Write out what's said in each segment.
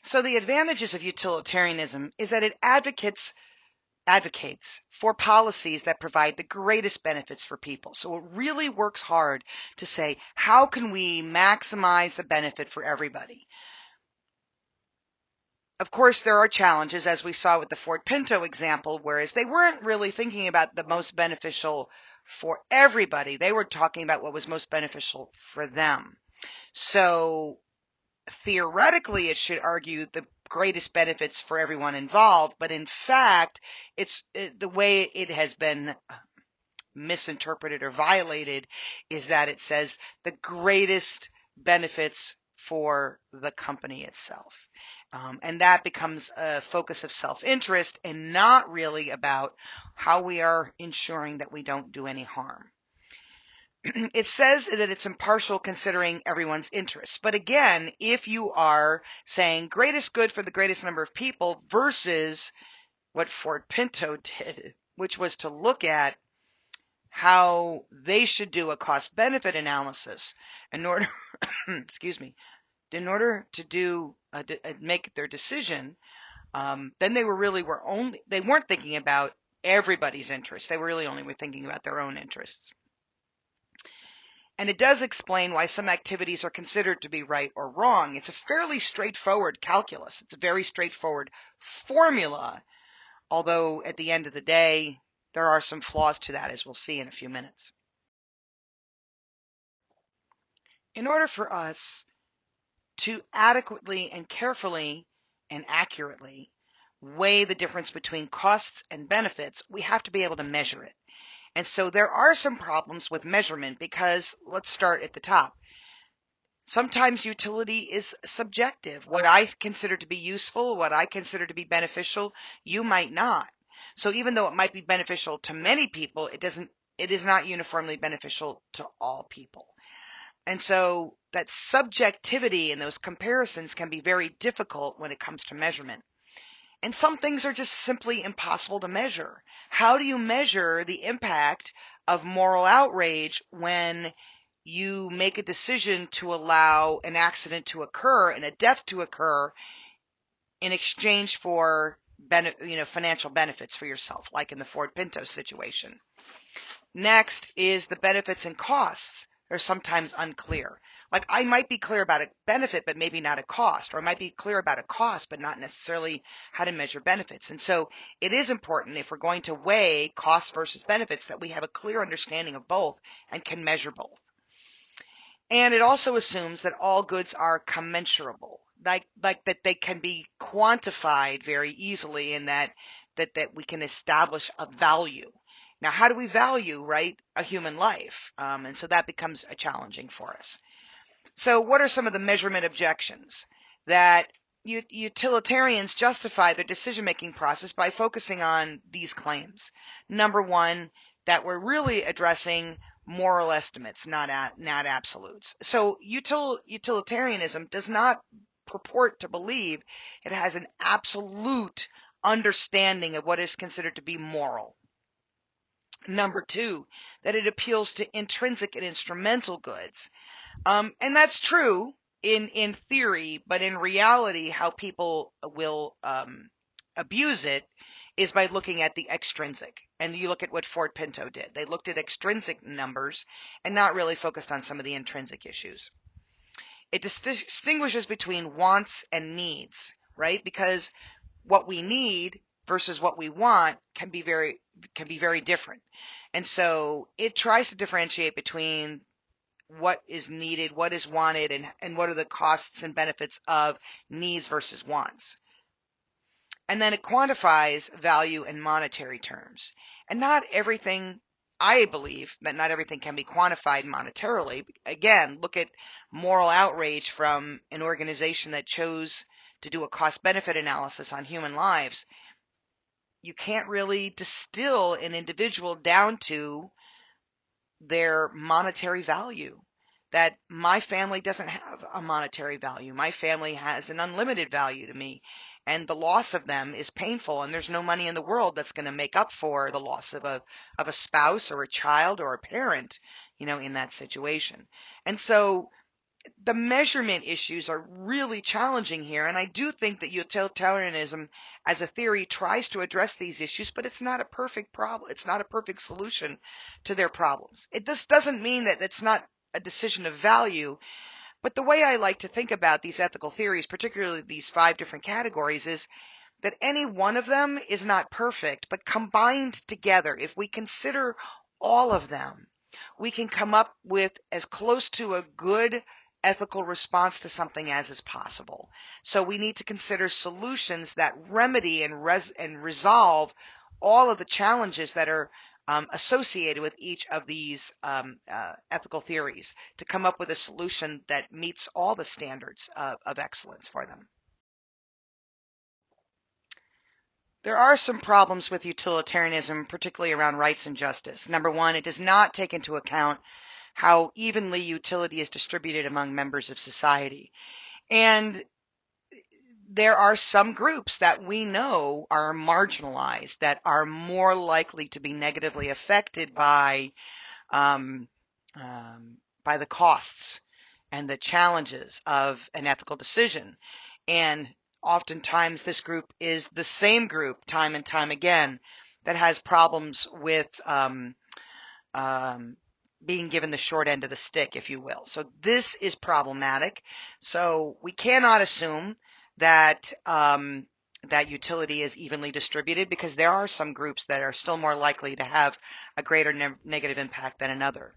So the advantages of utilitarianism is that it advocates for policies that provide the greatest benefits for people. So it really works hard to say, how can we maximize the benefit for everybody? Of course, there are challenges, as we saw with the Ford Pinto example, whereas they weren't really thinking about the most beneficial for everybody. They were talking about what was most beneficial for them. So theoretically, it should argue the greatest benefits for everyone involved, but in fact, the way it has been misinterpreted or violated is that it says the greatest benefits for the company itself. And that becomes a focus of self-interest and not really about how we are ensuring that we don't do any harm. It says that it's impartial considering everyone's interests. But again, if you are saying greatest good for the greatest number of people versus what Ford Pinto did, which was to look at how they should do a cost-benefit analysis in order, in order to do make their decision, then they weren't thinking about everybody's interests. They really only were thinking about their own interests. And it does explain why some activities are considered to be right or wrong. It's a fairly straightforward calculus. It's a very straightforward formula, although at the end of the day, there are some flaws to that, as we'll see in a few minutes. In order for us to adequately and carefully and accurately weigh the difference between costs and benefits, we have to be able to measure it. And so there are some problems with measurement because, let's start at the top. Sometimes utility is subjective. What I consider to be useful, what I consider to be beneficial, you might not. So even though it might be beneficial to many people, it is not uniformly beneficial to all people. And so that subjectivity in those comparisons can be very difficult when it comes to measurement. And some things are just simply impossible to measure. How do you measure the impact of moral outrage when you make a decision to allow an accident to occur and a death to occur in exchange for financial benefits for yourself, like in the Ford Pinto situation? Next is the benefits and costs. They're sometimes unclear. Like I might be clear about a benefit, but maybe not a cost, or I might be clear about a cost, but not necessarily how to measure benefits. And so it is important, if we're going to weigh costs versus benefits, that we have a clear understanding of both and can measure both. And it also assumes that all goods are commensurable, like that they can be quantified very easily, and that we can establish a value. Now, how do we value, right, a human life? And so that becomes challenging for us. So what are some of the measurement objections? That utilitarians justify their decision-making process by focusing on these claims. Number one, that we're really addressing moral estimates, not absolutes. So utilitarianism does not purport to believe it has an absolute understanding of what is considered to be moral. Number two, that it appeals to intrinsic and instrumental goods. And that's true in theory, but in reality, how people will abuse it is by looking at the extrinsic. And you look at what Ford Pinto did. They looked at extrinsic numbers and not really focused on some of the intrinsic issues. It distinguishes between wants and needs, right? Because what we need versus what we want can be very different. And so it tries to differentiate between what is needed, what is wanted, and what are the costs and benefits of needs versus wants. And then it quantifies value in monetary terms. And not everything, I believe that not everything can be quantified monetarily. Again, look at moral outrage from an organization that chose to do a cost-benefit analysis on human lives. You can't really distill an individual down to their monetary value. That my family doesn't have a monetary value. My family has an unlimited value to me, and the loss of them is painful, and there's no money in the world that's going to make up for the loss of a spouse or a child or a parent, in that situation. And so the measurement issues are really challenging here, and I do think that utilitarianism as a theory tries to address these issues, but it's not a perfect problem. It's not a perfect solution to their problems. This doesn't mean that it's not a decision of value, but the way I like to think about these ethical theories, particularly these 5 different categories, is that any one of them is not perfect, but combined together, if we consider all of them, we can come up with as close to a good ethical response to something as is possible. So we need to consider solutions that remedy and resolve all of the challenges that are associated with each of these ethical theories to come up with a solution that meets all the standards of excellence for them. There are some problems with utilitarianism, particularly around rights and justice. Number one, it does not take into account how evenly utility is distributed among members of society. And there are some groups that we know are marginalized, that are more likely to be negatively affected by the costs and the challenges of an ethical decision. And oftentimes this group is the same group time and time again that has problems with being given the short end of the stick, if you will. So this is problematic. So we cannot assume that that utility is evenly distributed, because there are some groups that are still more likely to have a greater negative impact than another.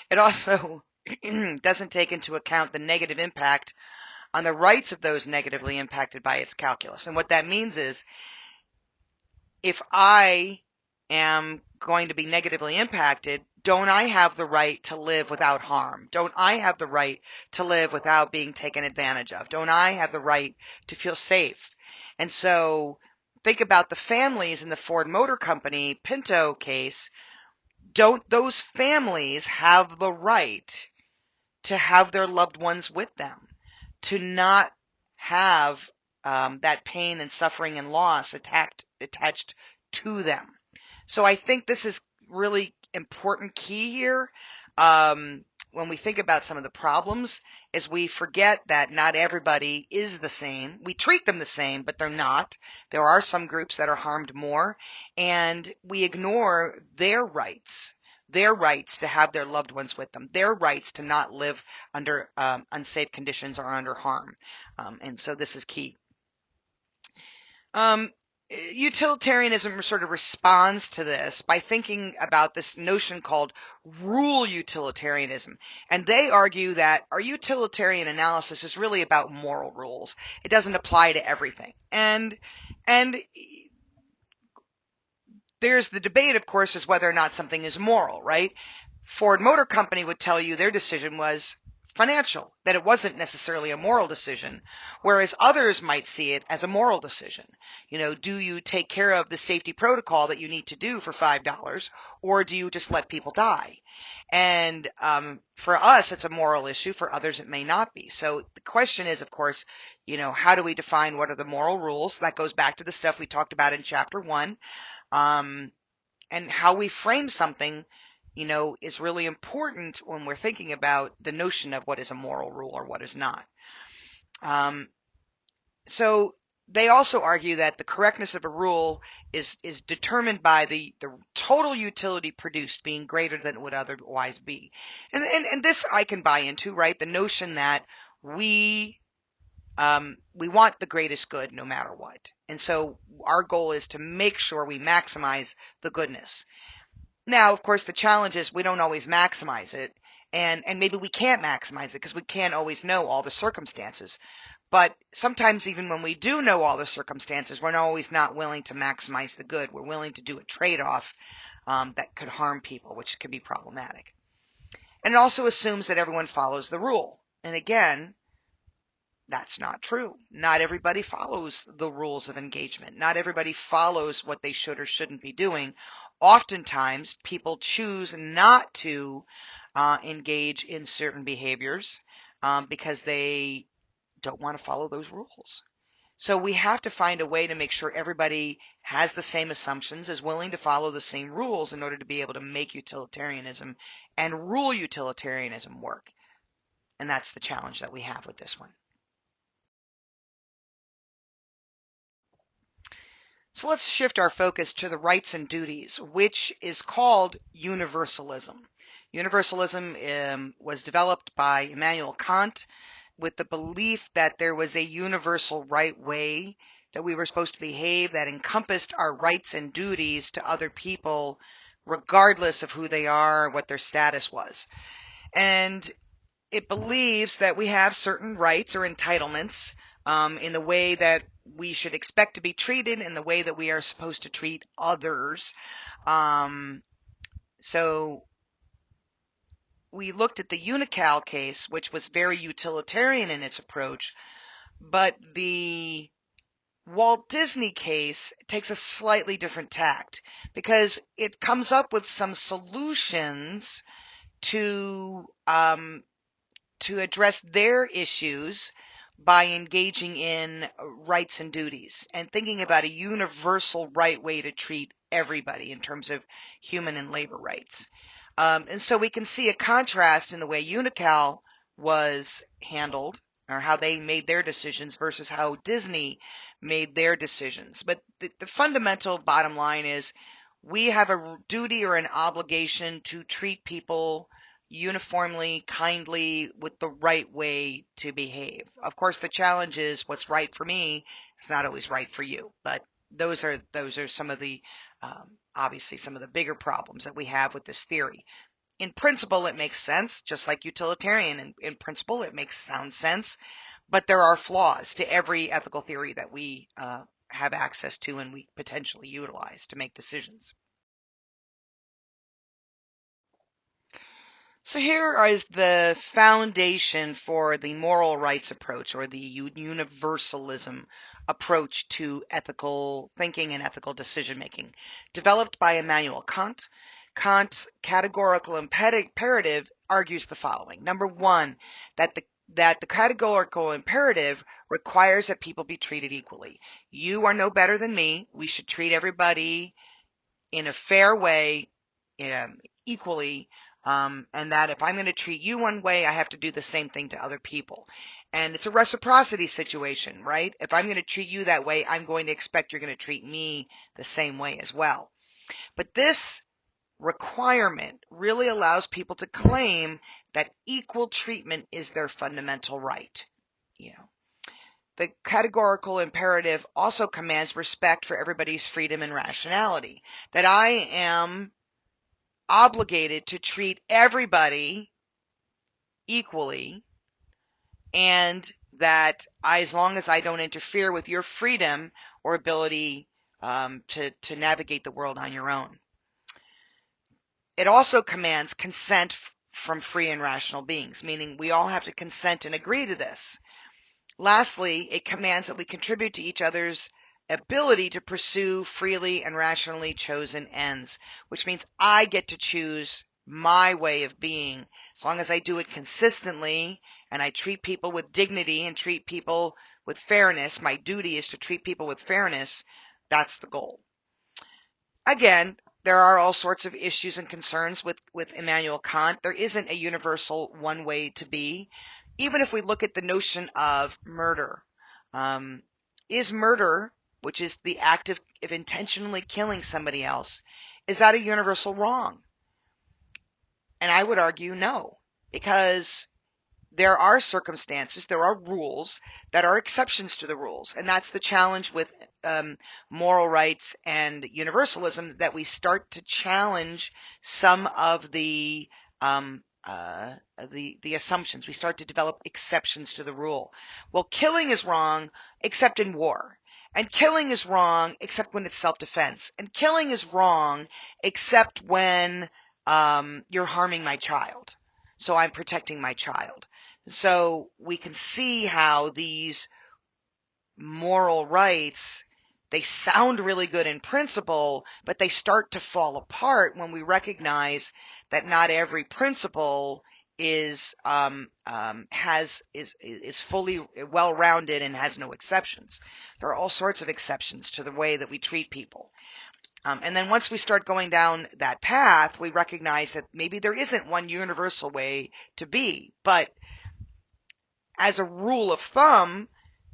It also doesn't take into account the negative impact on the rights of those negatively impacted by its calculus. And what that means is, if I am going to be negatively impacted, don't I have the right to live without harm? Don't I have the right to live without being taken advantage of? Don't I have the right to feel safe? And so think about the families in the Ford Motor Company Pinto case. Don't those families have the right to have their loved ones with them, to not have that pain and suffering and loss attached to them? So I think this is really important key here. When we think about some of the problems, is we forget that not everybody is the same. We treat them the same, but they're not. There are some groups that are harmed more, and we ignore their rights to have their loved ones with them, their rights to not live under unsafe conditions or under harm. And so this is key. Utilitarianism sort of responds to this by thinking about this notion called rule utilitarianism. And they argue that our utilitarian analysis is really about moral rules. It doesn't apply to everything. And there's the debate, of course, as whether or not something is moral, right? Ford Motor Company would tell you their decision was financial, that it wasn't necessarily a moral decision, whereas others might see it as a moral decision. You know, do you take care of the safety protocol that you need to do for $5, or do you just let people die? And for us, it's a moral issue. For others, it may not be. So the question is, of course, you know, how do we define what are the moral rules? That goes back to the stuff we talked about in Chapter 1. And how we frame something, you know, is really important when we're thinking about the notion of what is a moral rule or what is not. So they also argue that the correctness of a rule is determined by the total utility produced being greater than it would otherwise be. And this I can buy into, right? The notion that we want the greatest good no matter what. And so our goal is to make sure we maximize the goodness. Now, of course, the challenge is we don't always maximize it, and maybe we can't maximize it because we can't always know all the circumstances. But sometimes even when we do know all the circumstances, we're always not willing to maximize the good. We're willing to do a trade-off that could harm people, which can be problematic. And it also assumes that everyone follows the rule. And again, that's not true. Not everybody follows the rules of engagement. Not everybody follows what they should or shouldn't be doing. Oftentimes, people choose not to engage in certain behaviors because they don't want to follow those rules. So we have to find a way to make sure everybody has the same assumptions, is willing to follow the same rules in order to be able to make utilitarianism and rule utilitarianism work. And that's the challenge that we have with this one. So let's shift our focus to the rights and duties, which is called universalism. Universalism was developed by Immanuel Kant with the belief that there was a universal right way that we were supposed to behave that encompassed our rights and duties to other people, regardless of who they are, what their status was. And it believes that we have certain rights or entitlements in the way that we should expect to be treated, in the way that we are supposed to treat others. So we looked at the Unical case, which was very utilitarian in its approach, but the Walt Disney case takes a slightly different tact because it comes up with some solutions to address their issues by engaging in rights and duties and thinking about a universal right way to treat everybody in terms of human and labor rights. And so we can see a contrast in the way Unical was handled or how they made their decisions versus how Disney made their decisions. But the fundamental bottom line is we have a duty or an obligation to treat people uniformly, kindly, with the right way to behave. Of course, the challenge is what's right for me is not always right for you. But those are some of the obviously some of the bigger problems that we have with this theory. In principle, it makes sense, just like utilitarian. In principle, it makes sound sense, but there are flaws to every ethical theory that we have access to and we potentially utilize to make decisions. So here is the foundation for the moral rights approach, or the universalism approach to ethical thinking and ethical decision making, developed by Immanuel Kant. Kant's categorical imperative argues the following. Number one, that the categorical imperative requires that people be treated equally. You are no better than me. We should treat everybody in a fair way, equally. And that if I'm going to treat you one way, I have to do the same thing to other people. And it's a reciprocity situation, right? If I'm going to treat you that way, I'm going to expect you're going to treat me the same way as well. But this requirement really allows people to claim that equal treatment is their fundamental right. The categorical imperative also commands respect for everybody's freedom and rationality, that I am obligated to treat everybody equally, and that as long as I don't interfere with your freedom or ability to navigate the world on your own. It also commands consent from free and rational beings, meaning we all have to consent and agree to this. Lastly, it commands that we contribute to each other's ability to pursue freely and rationally chosen ends, which means I get to choose my way of being as long as I do it consistently and I treat people with dignity and treat people with fairness. My duty is to treat people with fairness. That's the goal. Again, there are all sorts of issues and concerns with Immanuel Kant. There isn't a universal one way to be. Even if we look at the notion of murder, is murder, which is the act of intentionally killing somebody else, is that a universal wrong? And I would argue no, because there are circumstances, there are rules that are exceptions to the rules. And that's the challenge with moral rights and universalism, that we start to challenge some of the assumptions. We start to develop exceptions to the rule. Well, killing is wrong except in war. And killing is wrong except when it's self-defense. And killing is wrong except when you're harming my child. So I'm protecting my child. So we can see how these moral rights, they sound really good in principle, but they start to fall apart when we recognize that not every principle is fully well-rounded and has no exceptions. There are all sorts of exceptions to the way that we treat people. And then once we start going down that path, we recognize that maybe there isn't one universal way to be. But as a rule of thumb,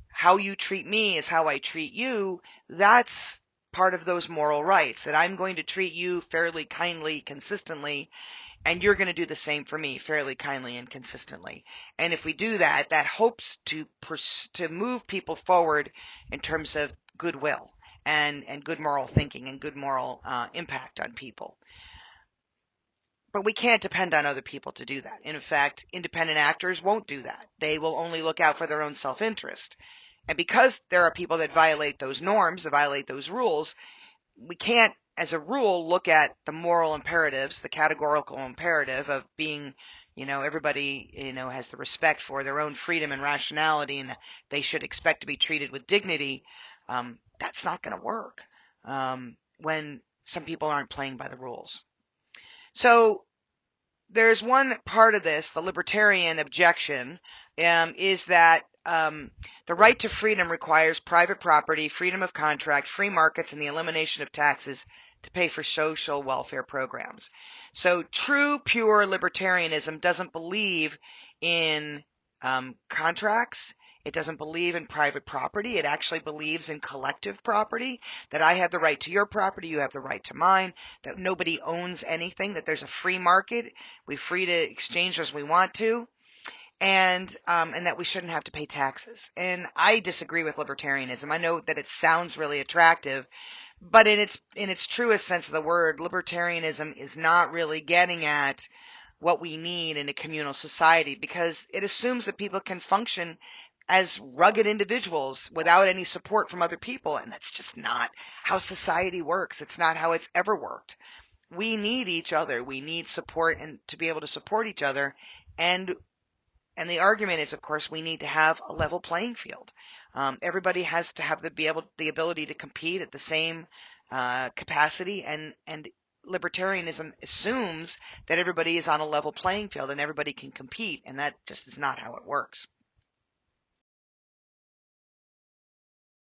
how you treat me is how I treat you. That's part of those moral rights, that I'm going to treat you fairly, kindly, consistently, and you're going to do the same for me fairly, kindly, and consistently. And if we do that, that hopes to move people forward in terms of goodwill and good moral thinking and good moral impact on people. But we can't depend on other people to do that. In fact, independent actors won't do that. They will only look out for their own self-interest. And because there are people that violate those norms, that violate those rules, we can't, as a rule, look at the moral imperatives, the categorical imperative of being, everybody, has the respect for their own freedom and rationality, and they should expect to be treated with dignity. That's not going to work when some people aren't playing by the rules. So there's one part of this, the libertarian objection, is that the right to freedom requires private property, freedom of contract, free markets, and the elimination of taxes to pay for social welfare programs. So true, pure libertarianism doesn't believe in contracts. It doesn't believe in private property. It actually believes in collective property, that I have the right to your property, you have the right to mine, that nobody owns anything, that there's a free market, we're free to exchange as we want to, and that we shouldn't have to pay taxes. And I disagree with libertarianism. I know that it sounds really attractive, but in its truest sense of the word, libertarianism is not really getting at what we need in a communal society, because it assumes that people can function as rugged individuals without any support from other people, and that's just not how society works. It's not how it's ever worked. We need each other. We need support and to be able to support each other, and the argument is, of course, we need to have a level playing field. Everybody has to have the ability to compete at the same capacity, and libertarianism assumes that everybody is on a level playing field and everybody can compete, and that just is not how it works.